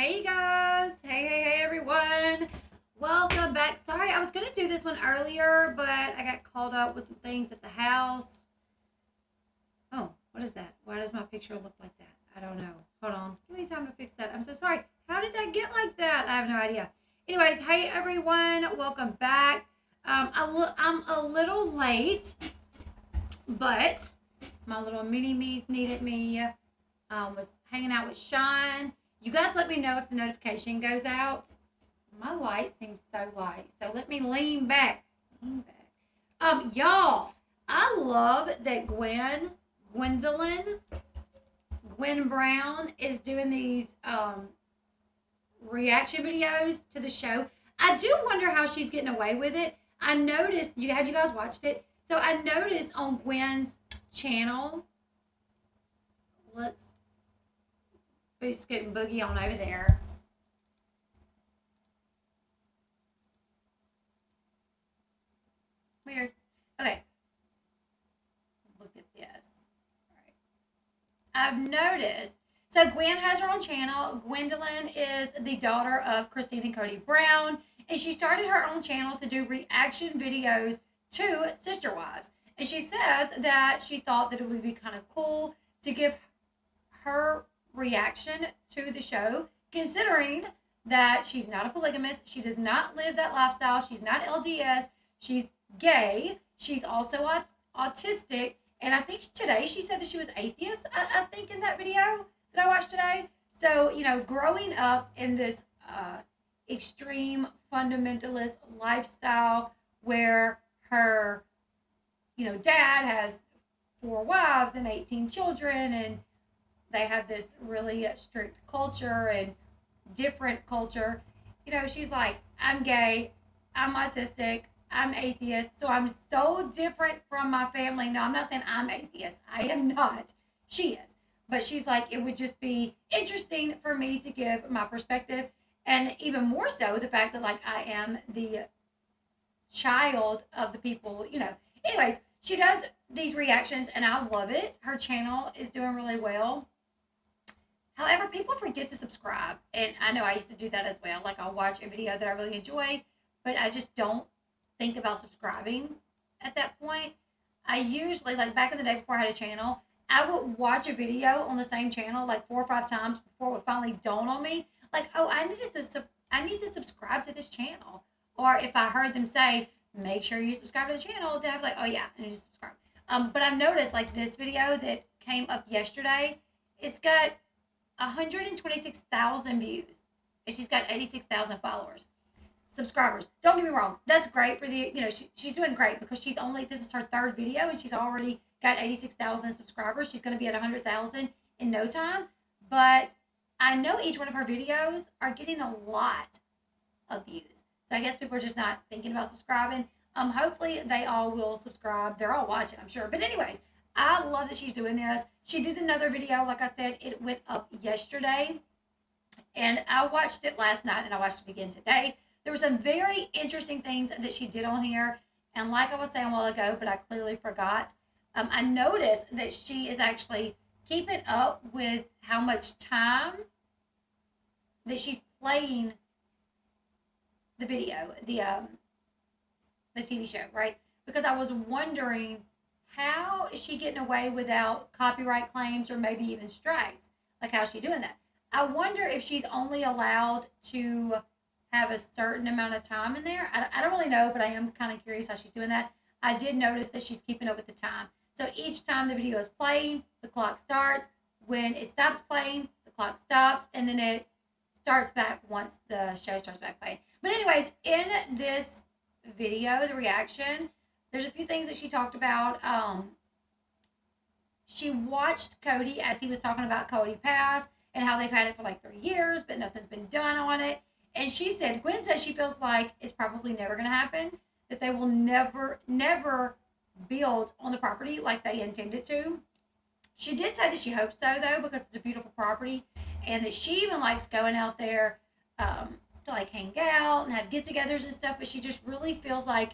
Hey guys, hey everyone, welcome back. Sorry, I was gonna do this one earlier, but I got called up with some things at the house. Oh, what is that? Why does my picture look like that? I don't know. Hold on, give me time to fix that. I'm so sorry. How did that get like that? I have no idea. Anyways, hey everyone, welcome back. I'm a little late, but my little mini me's needed me. Was hanging out with Sean. You guys let me know if the notification goes out. My light seems so light. So let me lean back. Lean back. Y'all, I love that Gwendolyn, Gwen Brown is doing these reaction videos to the show. I do wonder how she's getting away with it. I noticed, have you guys watched it? So I noticed on Gwen's channel, let's scoot boogie on over there. Weird. Okay. Look at this. All right. I've noticed. So Gwen has her own channel. Gwendolyn is the daughter of Christine and Kody Brown, and she started her own channel to do reaction videos to Sister Wives. And she says that she thought that it would be kind of cool to give her reaction to the show, considering that she's not a polygamist. She does not live that lifestyle. She's not LDS. She's gay. She's also autistic. And I think today she said that she was atheist, I think, in that video that I watched today. So, growing up in this extreme fundamentalist lifestyle where her, dad has 4 wives and 18 children, and they have this really strict culture and different culture. She's like, I'm gay, I'm autistic, I'm atheist, so I'm so different from my family. No, I'm not saying I'm atheist. I am not. She is. But she's like, it would just be interesting for me to give my perspective. And even more so, the fact that, I am the child of the people, Anyways, she does these reactions, and I love it. Her channel is doing really well. However, people forget to subscribe, and I know I used to do that as well. I'll watch a video that I really enjoy, but I just don't think about subscribing at that point. I usually, back in the day before I had a channel, I would watch a video on the same channel 4 or 5 times before it would finally dawn on me, oh, I need to subscribe to this channel. Or if I heard them say, make sure you subscribe to the channel, then I'd be like, oh yeah, I need to subscribe. But I've noticed, this video that came up yesterday, it's got 126,000 views, and she's got 86,000 followers, subscribers. Don't get me wrong, that's great for the, she's doing great because this is her 3rd video, and she's already got 86,000 subscribers. She's going to be at 100,000 in no time. But I know each one of her videos are getting a lot of views, so I guess people are just not thinking about subscribing. Hopefully they all will subscribe. They're all watching, I'm sure. But anyways, I love that she's doing this. She did another video, like I said, it went up yesterday, and I watched it last night, and I watched it again today. There were some very interesting things that she did on here, and like I was saying a while ago, but I clearly forgot, I noticed that she is actually keeping up with how much time that she's playing the video, the TV show, right? Because I was wondering, how is she getting away without copyright claims or maybe even strikes? How's she doing that? I wonder if she's only allowed to have a certain amount of time in there. I don't really know, but I am kind of curious how she's doing that. I did notice that she's keeping up with the time. So each time the video is playing, the clock starts. When it stops playing, the clock stops, and then it starts back once the show starts back playing. But anyways, in this video, the reaction, there's a few things that she talked about. She watched Kody as he was talking about Kody Pass and how they've had it for 3 years, but nothing's been done on it. And she said, Gwen says she feels like it's probably never going to happen, that they will never build on the property like they intended to. She did say that she hopes so, though, because it's a beautiful property, and that she even likes going out there to hang out and have get-togethers and stuff, but she just really feels like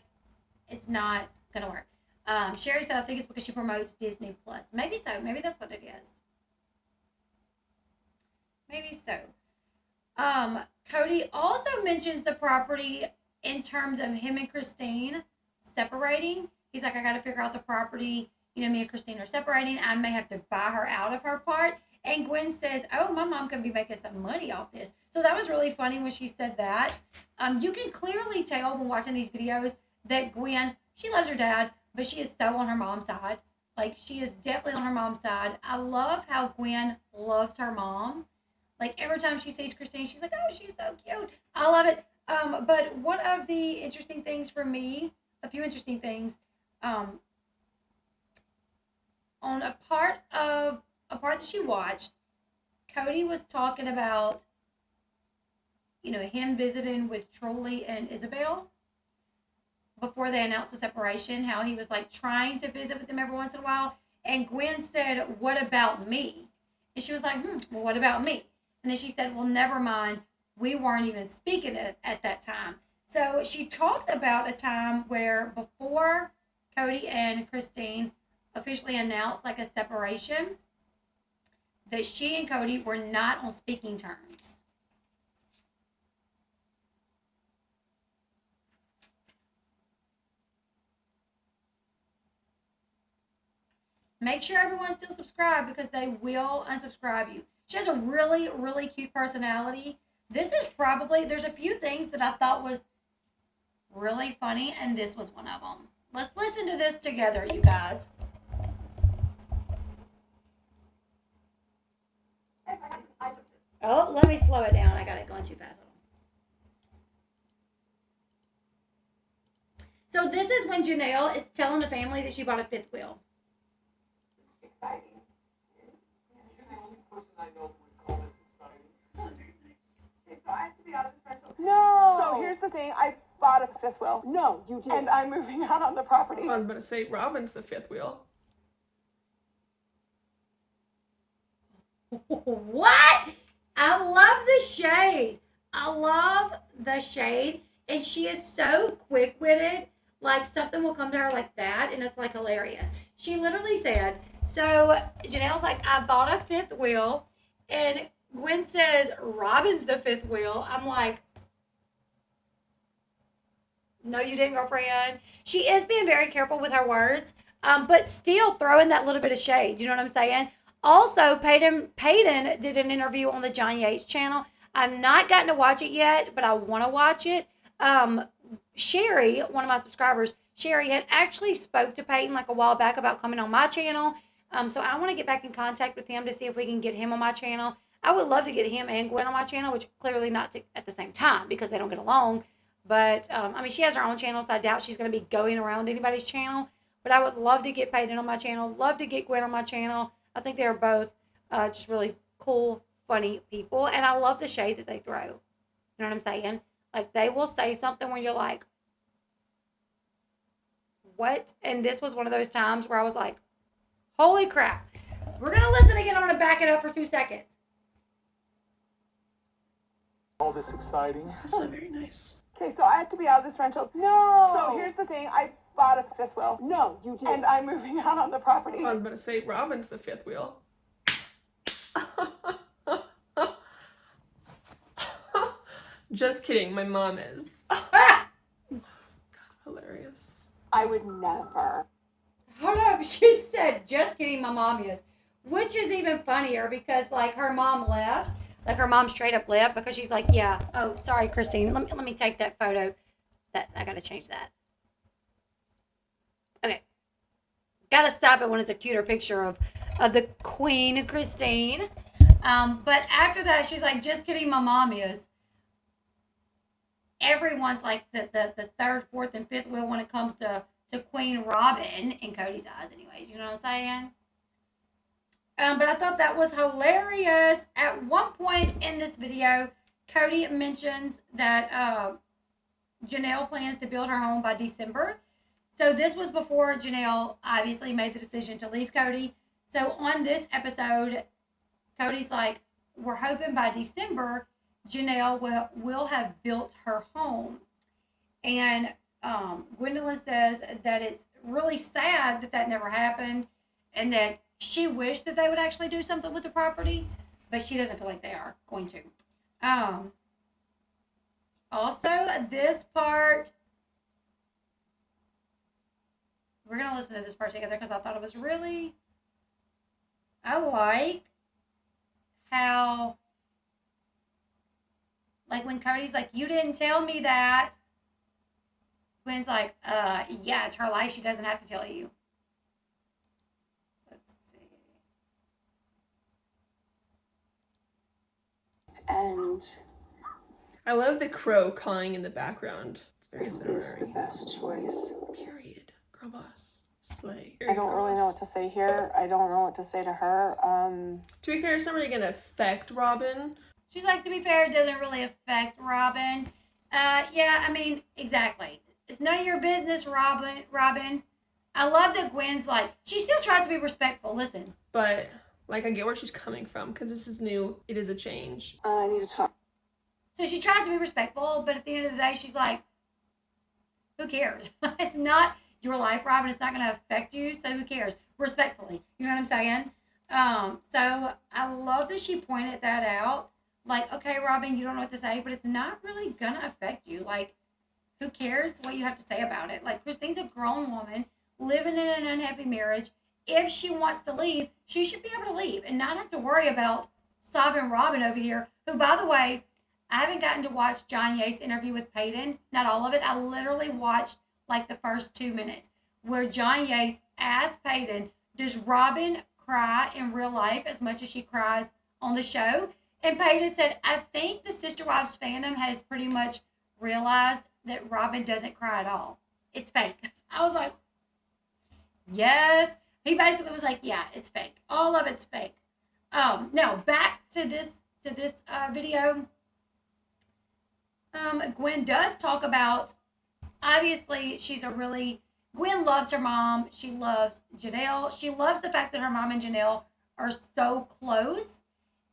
it's not going to work. Sherry said, I think it's because she promotes Disney Plus. Maybe so. Maybe that's what it is. Maybe so. Kody also mentions the property in terms of him and Christine separating. He's like, I got to figure out the property. You know, me and Christine are separating. I may have to buy her out of her part. And Gwen says, oh, my mom could be making some money off this. So that was really funny when she said that. You can clearly tell when watching these videos that Gwen, she loves her dad, but she is so on her mom's side. Like, she is definitely on her mom's side. I love how Gwen loves her mom. Like, every time she sees Christine, she's like, oh, she's so cute. I love it. But one of the interesting things for me, a few interesting things, on a part that she watched, Kody was talking about, you know, him visiting with Trolley and Isabel before they announced the separation, how he was like trying to visit with them every once in a while. And Gwen said, what about me? And she was like, well, what about me? And then she said, well, never mind. We weren't even speaking at that time. So she talks about a time where before Kody and Christine officially announced like a separation, that she and Kody were not on speaking terms. Make sure everyone's still subscribed because they will unsubscribe you. She has a really, really cute personality. This is probably, there's a few things that I thought was really funny, and this was one of them. Let's listen to this together, you guys. Oh, let me slow it down. I got it going too fast. So this is when Janelle is telling the family that she bought a fifth wheel. Exciting. So I have to be out of this rental. No. So here's the thing. I bought a fifth wheel. No, you did. And I'm moving out on the property. I was about to say Robyn's the fifth wheel. What? I love the shade. I love the shade. And she is so quick-witted. Like, something will come to her like that, and it's, like, hilarious. She literally said, so Janelle's like, I bought a fifth wheel, and Gwen says, Robyn's the fifth wheel. I'm like, no, you didn't, girlfriend. She is being very careful with her words, but still throwing that little bit of shade. You know what I'm saying? Also, Peyton did an interview on the John Yates channel. I've not gotten to watch it yet, but I want to watch it. Sherry, one of my subscribers, Sherry had actually spoke to Peyton like a while back about coming on my channel. So I want to get back in contact with him to see if we can get him on my channel. I would love to get him and Gwen on my channel, which clearly not at the same time because they don't get along. But, I mean, she has her own channel, so I doubt she's going to be going around anybody's channel. But I would love to get Peyton on my channel, love to get Gwen on my channel. I think they're both just really cool, funny people. And I love the shade that they throw. You know what I'm saying? Like, they will say something where you're like, what? And this was one of those times where I was like, holy crap. We're going to listen again. I'm going to back it up for 2 seconds. All this exciting. That's not very nice. Okay, so I have to be out of this rental. No. So here's the thing. I bought a fifth wheel. No, you did. And I'm moving out on the property. I was about to say Robyn's the fifth wheel. Just kidding, my mom is. God, hilarious. I would never. Hold up. She said, just kidding, my mom is. Which is even funnier because, like, her mom left. Like, her mom straight up left because she's like, yeah. Oh, sorry, Christine. Let me take that photo. I got to change that. Okay. Got to stop it when it's a cuter picture of the Queen, Christine. But after that, she's like, just kidding, my mom is. Everyone's like the third, fourth, and fifth wheel when it comes to Queen Robyn, in Kody's eyes anyways. You know what I'm saying? But I thought that was hilarious. At one point in this video, Kody mentions that Janelle plans to build her home by December. So this was before Janelle obviously made the decision to leave Kody. So on this episode, Kody's like, we're hoping by December, Janelle will have built her home. And Gwendolyn says that it's really sad that never happened and that she wished that they would actually do something with the property, but she doesn't feel like they are going to. Also, this part, we're going to listen to this part together because I thought it was really, I like how, like when Kody's like, you didn't tell me that. Gwen's like, yeah, it's her life. She doesn't have to tell you. Let's see. And I love the crow cawing in the background. It's very this is the literary. best choice. Period. Girl boss. Slay. I don't really know what to say here. I don't know what to say to her. To be fair, it's not really gonna affect Robyn. She's like, to be fair, it doesn't really affect Robyn. Yeah, I mean, exactly. It's none of your business, Robyn. I love that Gwen's like, she still tries to be respectful. Listen. But, like, I get where she's coming from, because this is new. It is a change. I need to talk. So she tries to be respectful, but at the end of the day, she's like, who cares? It's not your life, Robyn. It's not going to affect you, so who cares? Respectfully. You know what I'm saying? So I love that she pointed that out. Like, okay, Robyn, you don't know what to say, but it's not really going to affect you. Like, who cares what you have to say about it? Like, Christine's a grown woman living in an unhappy marriage. If she wants to leave, she should be able to leave and not have to worry about sobbing Robyn over here, who, by the way, I haven't gotten to watch John Yates' interview with Peyton. Not all of it. I literally watched, like, the first 2 minutes where John Yates asked Peyton, does Robyn cry in real life as much as she cries on the show? And Peyton said, I think the Sister Wives fandom has pretty much realized that Robyn doesn't cry at all. It's fake. I was like, yes. He basically was like, yeah, it's fake. All of it's fake. Now back to this video. Gwen does talk about, obviously Gwen loves her mom. She loves Janelle. She loves the fact that her mom and Janelle are so close.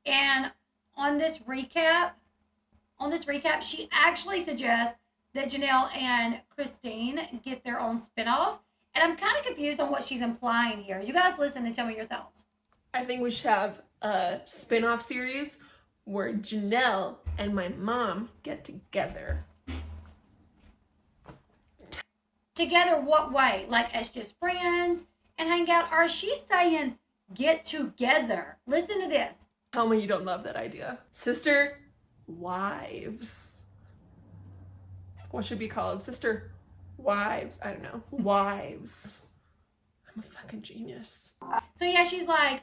And on this recap, she actually suggests that Janelle and Christine get their own spinoff. And I'm kind of confused on what she's implying here. You guys listen and tell me your thoughts. I think we should have a spin-off series where Janelle and my mom get together. Together what way? Like as just friends and hang out? Or is she saying get together? Listen to this. Tell me you don't love that idea. Sister Wives. What should be called? Sister Wives. I don't know. Wives. I'm a fucking genius. So yeah, she's like,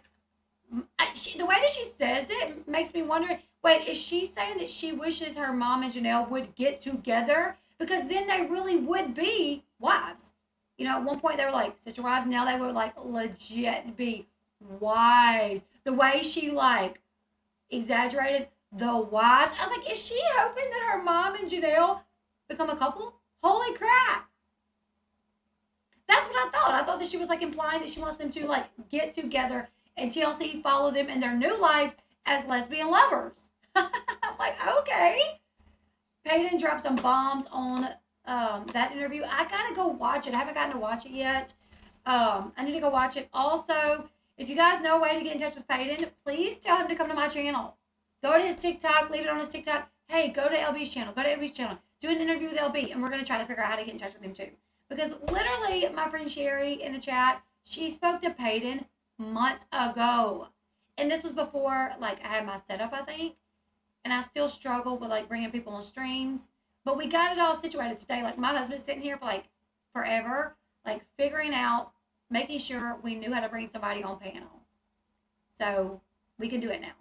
the way that she says it makes me wonder, wait, is she saying that she wishes her mom and Janelle would get together? Because then they really would be wives. You know, at one point they were like sister wives. Now they would like legit be wives. The way she like exaggerated the wives. I was like, is she hoping that her mom and Janelle become a couple? Holy crap. That's what I thought. I thought that she was like implying that she wants them to like get together and TLC follow them in their new life as lesbian lovers. I'm like, okay. Peyton dropped some bombs on that interview. I gotta go watch it. I haven't gotten to watch it yet. I need to go watch it. Also, if you guys know a way to get in touch with Peyton, please tell him to come to my channel. Go to his TikTok, leave it on his TikTok. Hey, go to Elle Bee's channel. Go to Elle Bee's channel. Do an interview with Elle Bee, and we're going to try to figure out how to get in touch with him too. Because literally, my friend Sherry in the chat, she spoke to Peyton months ago. And this was before, like, I had my setup, I think. And I still struggle with, like, bringing people on streams. But we got it all situated today. Like, my husband's sitting here for, like, forever. Like, figuring out, making sure we knew how to bring somebody on panel. So, we can do it now.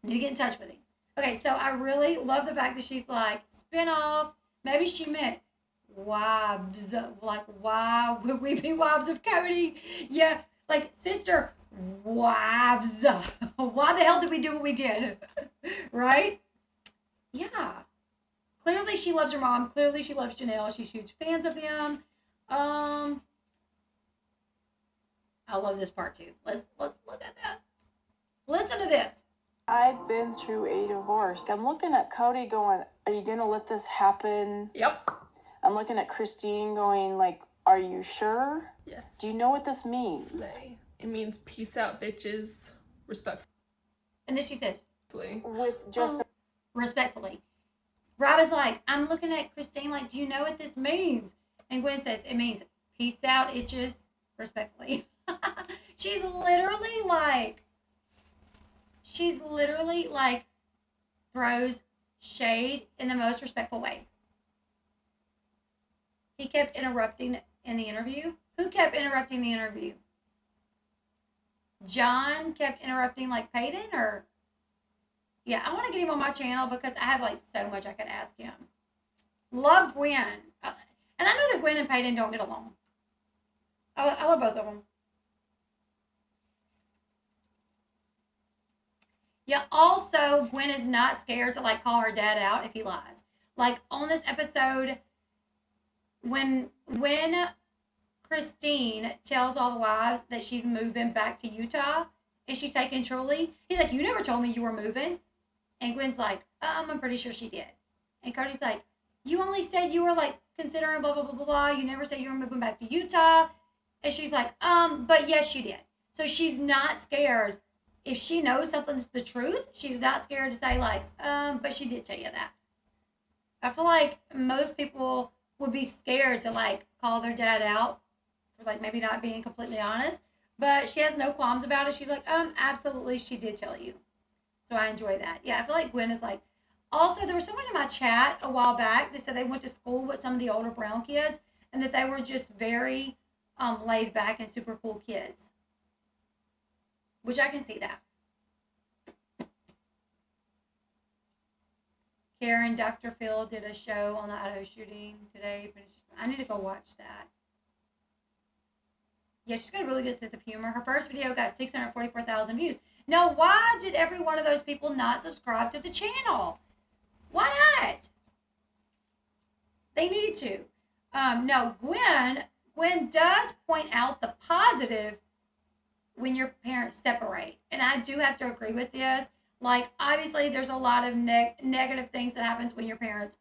Need to get in touch with him. Okay, so I really love the fact that she's like, spin-off. Maybe she meant wives. Like, why would we be wives of Kody? Yeah, like, sister wives. Why the hell did we do what we did? Right? Yeah. Clearly she loves her mom. Clearly she loves Janelle. She's huge fans of them. I love this part too. Let's look at this. Listen to this. I've been through a divorce. I'm looking at Kody going, are you going to let this happen? Yep. I'm looking at Christine going, like, are you sure? Yes. Do you know what this means? Slay. It means peace out, bitches. Respectfully. And then she says, With just respectfully. Robyn's like, I'm looking at Christine like, do you know what this means? And Gwen says, it means peace out, itches, respectfully. She's literally like throws shade in the most respectful way. He kept interrupting in the interview. Who kept interrupting the interview? John kept interrupting like Peyton, or yeah, I want to get him on my channel because I have like so much I could ask him. Love Gwen. And I know that Gwen and Peyton don't get along. I love both of them. Yeah, also, Gwen is not scared to like call her dad out if he lies. Like on this episode, when Christine tells all the wives that she's moving back to Utah and she's taking Truly, he's like, you never told me you were moving. And Gwen's like, I'm pretty sure she did. And Kody's like, you only said you were like considering blah, blah, blah, blah, blah. You never said you were moving back to Utah. And she's like, but yes, she did. So she's not scared. If she knows something's the truth, she's not scared to say like, but she did tell you that. I feel like most people would be scared to like call their dad out for like maybe not being completely honest, but she has no qualms about it. She's like, absolutely, she did tell you. So I enjoy that. Yeah, I feel like Gwen is like, also there was someone in my chat a while back that said they went to school with some of the older Brown kids and that they were just very laid back and super cool kids, which I can see that. Karen, Dr. Phil did a show on the Idaho shooting today, but it's just, I need to go watch that. Yeah, she's got a really good sense of humor. Her first video got 644,000 views. Now, why did every one of those people not subscribe to the channel? Why not? They need to. No, Gwen does point out the positive when your parents separate. And I do have to agree with this. Like, obviously, there's a lot of negative things that happens when your parents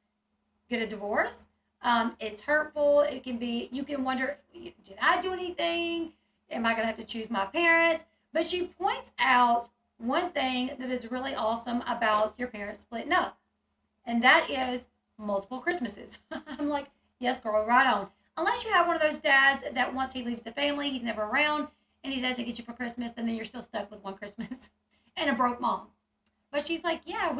get a divorce. It's hurtful. It can be, you can wonder, did I do anything? Am I going to have to choose my parents? But she points out one thing that is really awesome about your parents splitting up. And that is multiple Christmases. I'm like, yes, girl, right on. Unless you have one of those dads that once he leaves the family, he's never around, and he doesn't get you for Christmas, and then you're still stuck with one Christmas and a broke mom. But she's like, yeah,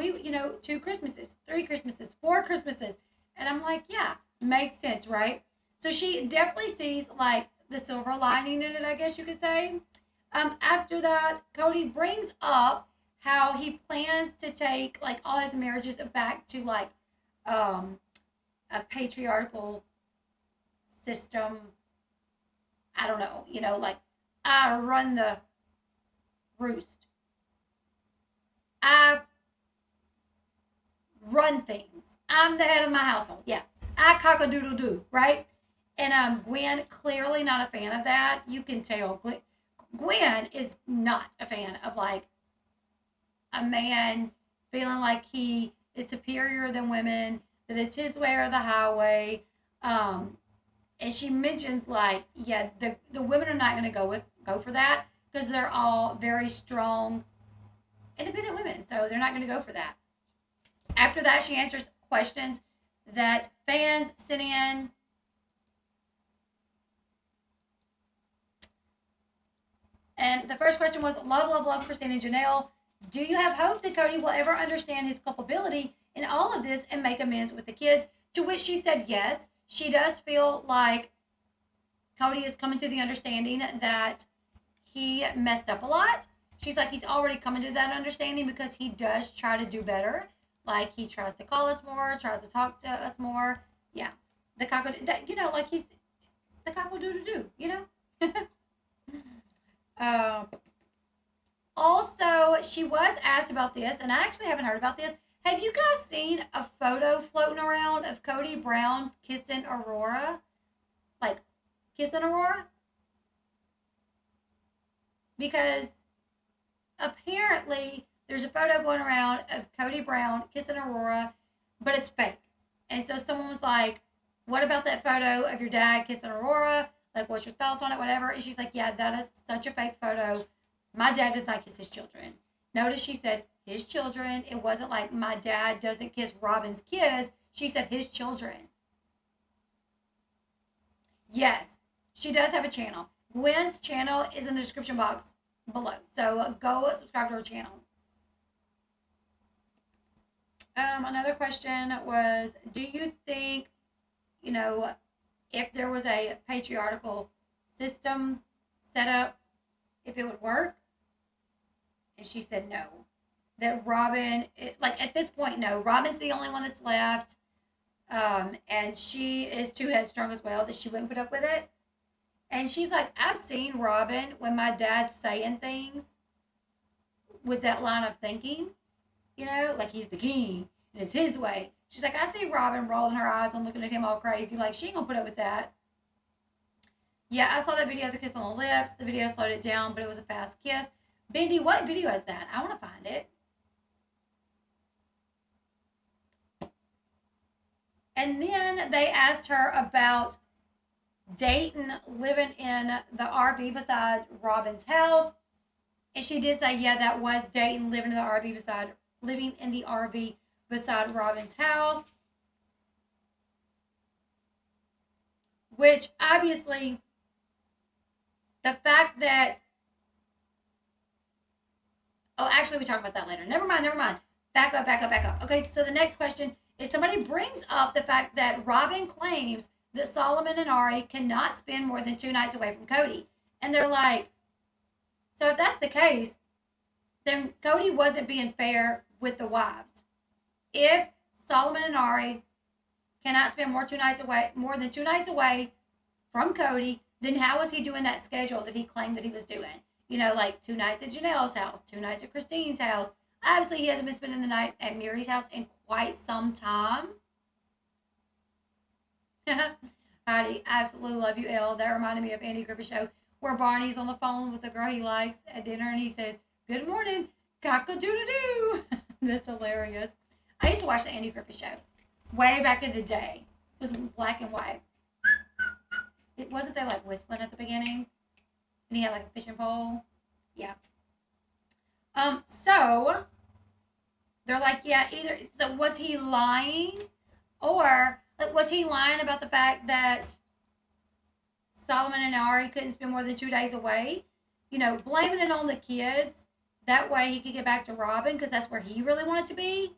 2 Christmases, 3 Christmases, 4 Christmases. And I'm like, yeah, makes sense, right? So she definitely sees like the silver lining in it, I guess you could say. After that, Kody brings up how he plans to take like all his marriages back to like a patriarchal system. I don't know, like I run the roost. I run things. I'm the head of my household. Yeah. I cock-a-doodle-doo, right? And Gwen, clearly not a fan of that. You can tell. Gwen is not a fan of, like, a man feeling like he is superior than women, that it's his way or the highway. And she mentions, like, yeah, the women are not going to go for that because they're all very strong, independent women, so they're not going to go for that. After that, she answers questions that fans sent in. And the first question was, love, Christine and Janelle. Do you have hope that Kody will ever understand his culpability in all of this and make amends with the kids? To which she said yes. She does feel like Kody is coming to the understanding that he messed up a lot. She's like, he's already coming to that understanding because he does try to do better. Like, he tries to call us more, tries to talk to us more. Yeah. The cockle, like he's the cockle-doo-doo-doo, Also, she was asked about this, and I actually haven't heard about this. Have you guys seen a photo floating around of Kody Brown kissing Aurora? Like, kissing Aurora? Because apparently there's a photo going around of Kody Brown kissing Aurora, but it's fake. And so someone was like, what about that photo of your dad kissing Aurora? Like, what's your thoughts on it, whatever? And she's like, yeah, that is such a fake photo. My dad does not kiss his children. Notice she said his children. It wasn't like my dad doesn't kiss Robyn's kids. She said his children. Yes, she does have a channel. Gwen's channel is in the description box below. So go subscribe to her channel. Another question was, do you think, you know, if there was a patriarchal system set up, if it would work? And she said no. That Robyn, like at this point, no. Robyn's the only one that's left. And she is too headstrong as well that she wouldn't put up with it. And she's like, I've seen Robyn when my dad's saying things with that line of thinking, you know, like he's the king and it's his way. She's like, I see Robyn rolling her eyes and looking at him all crazy. Like, she ain't gonna put up with that. Yeah, I saw that video of the kiss on the lips. The video slowed it down, but it was a fast kiss. Bendy, what video is that? I want to find it. And then they asked her about Dayton living in the RV beside Robyn's house. And she did say, yeah, that was Dayton living in the RV beside Robyn's house. Which obviously, the fact that, oh, actually we talk about that later. Never mind. Back up. Okay, so the next question is, somebody brings up the fact that Robyn claims that Solomon and Ari cannot spend more than 2 nights away from Kody. And they're like, so if that's the case, then Kody wasn't being fair with the wives. If Solomon and Ari cannot spend more than 2 nights away from Kody, then how is he doing that schedule that he claimed that he was doing? You know, like 2 nights at Janelle's house, 2 nights at Christine's house. Obviously, he hasn't been spending the night at Mary's house in quite some time. Heidi, absolutely love you, Elle. That reminded me of Andy Griffith's show where Barney's on the phone with the girl he likes at dinner and he says, good morning, cock-a-doodle-doo. That's hilarious. I used to watch the Andy Griffith show way back in the day. It was black and white. It wasn't they like whistling at the beginning? And he had like a fishing pole? Yeah. So they're like, yeah, so was he lying? Or like, was he lying about the fact that Solomon and Ari couldn't spend more than 2 days away? You know, blaming it on the kids. That way he could get back to Robyn because that's where he really wanted to be.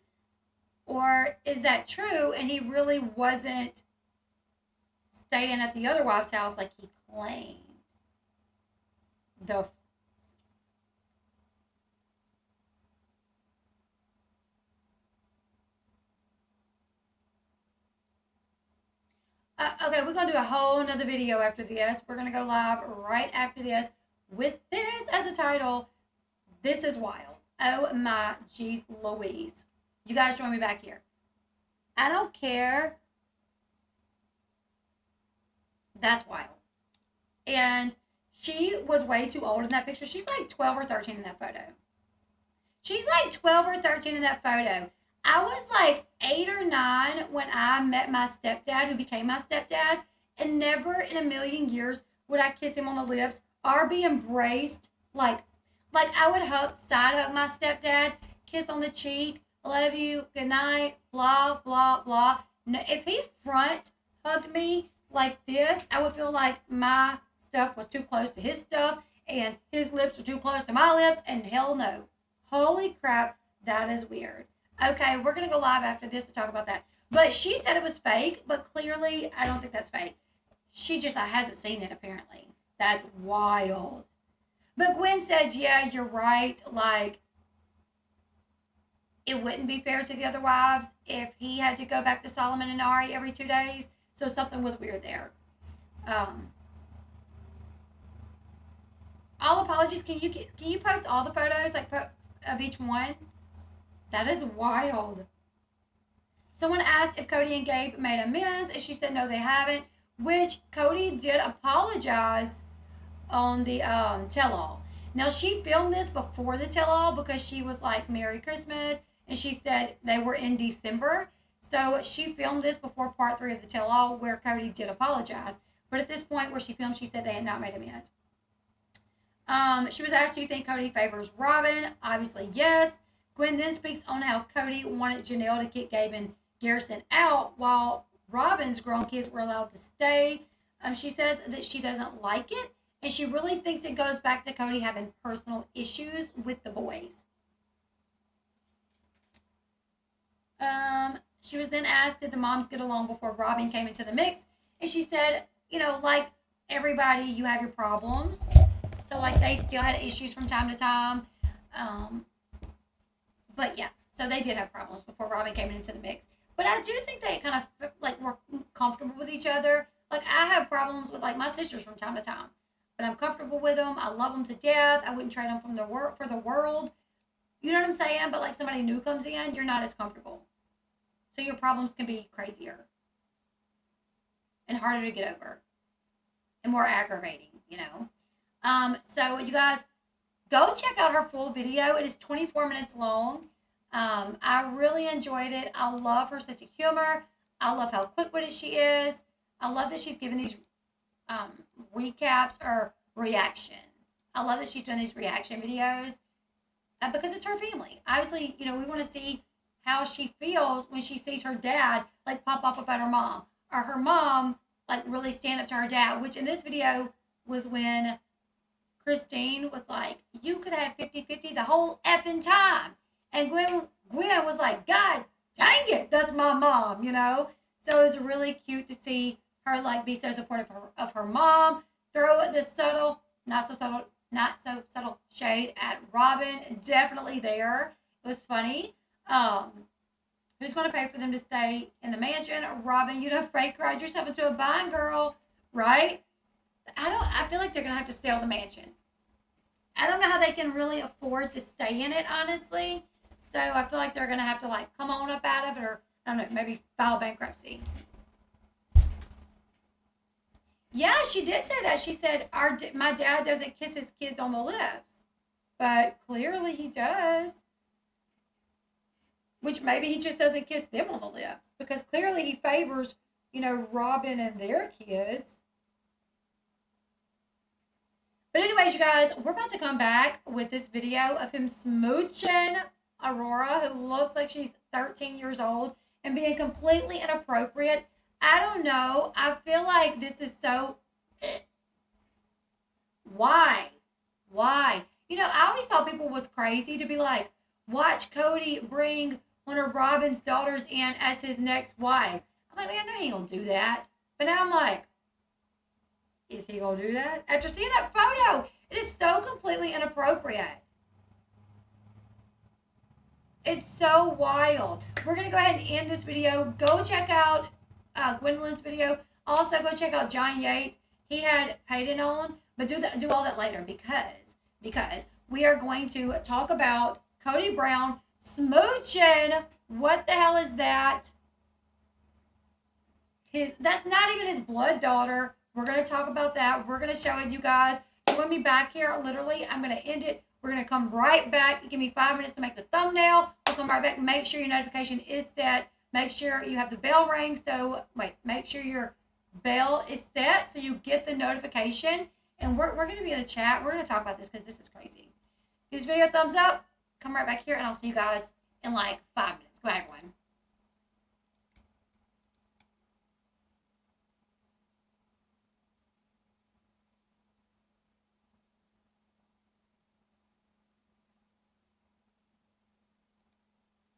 Or is that true and he really wasn't staying at the other wife's house like he claimed? Okay, we're going to do a whole nother video after this. We're going to go live right after this with this as a title. This is wild. Oh my geez Louise. You guys join me back here. I don't care. That's wild. And she was way too old in that picture. She's like 12 or 13 in that photo. She's like 12 or 13 in that photo. I was like 8 or 9 when I met my stepdad, who became my stepdad, and never in a million years would I kiss him on the lips or be embraced. Like I would side hug my stepdad, kiss on the cheek, love you, good night, blah, blah, blah. No, if he front hugged me like this, I would feel like my stuff was too close to his stuff and his lips were too close to my lips, and hell no. Holy crap, that is weird. Okay, we're going to go live after this to talk about that. But she said it was fake, but clearly I don't think that's fake. She just hasn't seen it, apparently. That's wild. But Gwen says, yeah, you're right. Like, it wouldn't be fair to the other wives if he had to go back to Solomon and Ari every 2 days. So something was weird there. All apologies. Can you post all the photos like of each one? That is wild. Someone asked if Kody and Gabe made amends, and she said no, they haven't. Which Kody did apologize on the tell-all. Now, she filmed this before the tell-all because she was like, Merry Christmas, and she said they were in December. So she filmed this before part 3 of the tell-all where Kody did apologize. But at this point where she filmed, she said they had not made amends. She was asked, do you think Kody favors Robyn? Obviously, yes. Gwen then speaks on how Kody wanted Janelle to kick Gabe and Garrison out while Robyn's grown kids were allowed to stay. She says that she doesn't like it, and she really thinks it goes back to Kody having personal issues with the boys. She was then asked, did the moms get along before Robyn came into the mix? And she said, you know, like everybody, you have your problems. So, like, they still had issues from time to time. But, yeah, so they did have problems before Robyn came into the mix. But I do think they kind of, like, were comfortable with each other. Like, I have problems with, like, my sisters from time to time. But I'm comfortable with them. I love them to death. I wouldn't trade them for the world. You know what I'm saying? But, like, somebody new comes in, you're not as comfortable. So your problems can be crazier. And harder to get over. And more aggravating, you know. So, you guys, go check out her full video. It is 24 minutes long. I really enjoyed it. I love her sense of humor. I love how quick-witted she is. I love that she's giving these recaps or reaction. I love that she's doing these reaction videos because it's her family. Obviously, you know, we want to see how she feels when she sees her dad, like, pop up about her mom. Or her mom, like, really stand up to her dad, which in this video was when Christine was like, you could have 50-50 the whole effing time. And Gwen was like, God dang it, that's my mom, you know? So it was really cute to see her, like, be so supportive of her mom, throw the not so subtle shade at Robyn. Definitely there. It was funny. Who's going to pay for them to stay in the mansion? Robyn, you done freight cried yourself into a bind, girl, right? I feel like they're going to have to stay on the mansion. I don't know how they can really afford to stay in it, honestly. So I feel like they're going to have to, like, come on up out of it, or, I don't know, maybe file bankruptcy. Yeah, she did say that. She said, my dad doesn't kiss his kids on the lips. But clearly he does. Which maybe he just doesn't kiss them on the lips. Because clearly he favors, you know, Robyn and their kids. But anyways, you guys, we're about to come back with this video of him smooching Aurora, who looks like she's 13 years old, and being completely inappropriate. I don't know. I feel like this is so... Why? You know, I always thought people was crazy to be like, watch Kody bring one of Robyn's daughters in as his next wife. I'm like, man, no, he ain't gonna do that. But now I'm like, is he gonna do that? After seeing that photo, it is so completely inappropriate. It's so wild. We're gonna go ahead and end this video. Go check out Gwendolyn's video. Also, go check out John Yates. He had Payton on, but do all that later because we are going to talk about Kody Brown smooching. What the hell is that? That's not even his blood daughter. We're going to talk about that. We're going to show it, you guys. Join me back here. Literally, I'm going to end it. We're going to come right back. Give me 5 minutes to make the thumbnail. We'll come right back. Make sure your notification is set. Make sure you have the bell ring. Make sure your bell is set so you get the notification. And we're going to be in the chat. We're going to talk about this because this is crazy. Give this video a thumbs up. Come right back here, and I'll see you guys in like 5 minutes. Goodbye, everyone.